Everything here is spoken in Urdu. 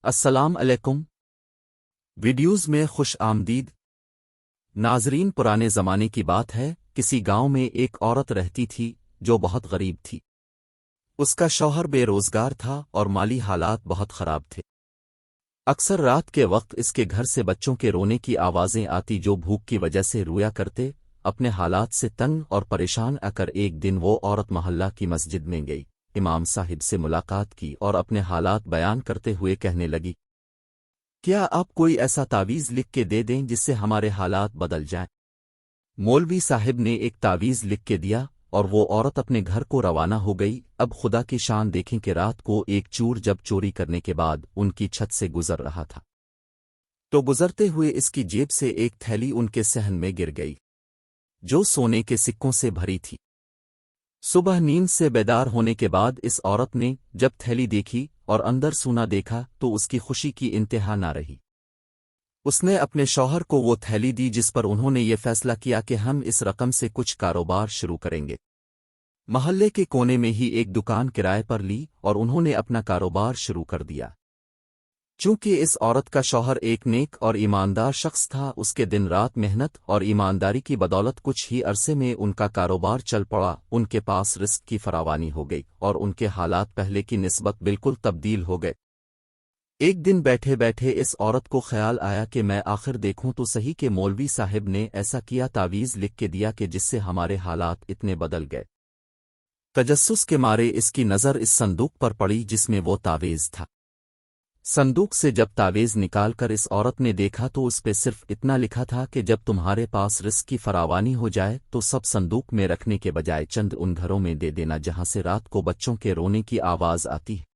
السلام علیکم ویڈیوز میں خوش آمدید ناظرین، پرانے زمانے کی بات ہے، کسی گاؤں میں ایک عورت رہتی تھی جو بہت غریب تھی۔ اس کا شوہر بے روزگار تھا اور مالی حالات بہت خراب تھے۔ اکثر رات کے وقت اس کے گھر سے بچوں کے رونے کی آوازیں آتی جو بھوک کی وجہ سے رویا کرتے۔ اپنے حالات سے تنگ اور پریشان کر ایک دن وہ عورت محلہ کی مسجد میں گئی، امام صاحب سے ملاقات کی اور اپنے حالات بیان کرتے ہوئے کہنے لگی، کیا آپ کوئی ایسا تعویذ لکھ کے دے دیں جس سے ہمارے حالات بدل جائیں؟ مولوی صاحب نے ایک تعویذ لکھ کے دیا اور وہ عورت اپنے گھر کو روانہ ہو گئی۔ اب خدا کی شان دیکھیں کہ رات کو ایک چور جب چوری کرنے کے بعد ان کی چھت سے گزر رہا تھا تو گزرتے ہوئے اس کی جیب سے ایک تھیلی ان کے صحن میں گر گئی جو سونے کے سکوں سے بھری تھی۔ صبح نیند سے بیدار ہونے کے بعد اس عورت نے جب تھیلی دیکھی اور اندر سونا دیکھا تو اس کی خوشی کی انتہا نہ رہی۔ اس نے اپنے شوہر کو وہ تھیلی دی جس پر انہوں نے یہ فیصلہ کیا کہ ہم اس رقم سے کچھ کاروبار شروع کریں گے۔ محلے کے کونے میں ہی ایک دکان کرائے پر لی اور انہوں نے اپنا کاروبار شروع کر دیا۔ چونکہ اس عورت کا شوہر ایک نیک اور ایماندار شخص تھا، اس کے دن رات محنت اور ایمانداری کی بدولت کچھ ہی عرصے میں ان کا کاروبار چل پڑا۔ ان کے پاس رزق کی فراوانی ہو گئی اور ان کے حالات پہلے کی نسبت بالکل تبدیل ہو گئے۔ ایک دن بیٹھے بیٹھے اس عورت کو خیال آیا کہ میں آخر دیکھوں تو صحیح کہ مولوی صاحب نے ایسا کیا تعویذ لکھ کے دیا کہ جس سے ہمارے حالات اتنے بدل گئے۔ تجسس کے مارے اس کی نظر اس صندوق پر پڑی جس میں وہ تعویذ تھا۔ صندوق سے جب تعویذ نکال کر اس عورت نے دیکھا تو اس پہ صرف اتنا لکھا تھا کہ جب تمہارے پاس رزق کی فراوانی ہو جائے تو سب صندوق میں رکھنے کے بجائے چند ان گھروں میں دے دینا جہاں سے رات کو بچوں کے رونے کی آواز آتی ہے۔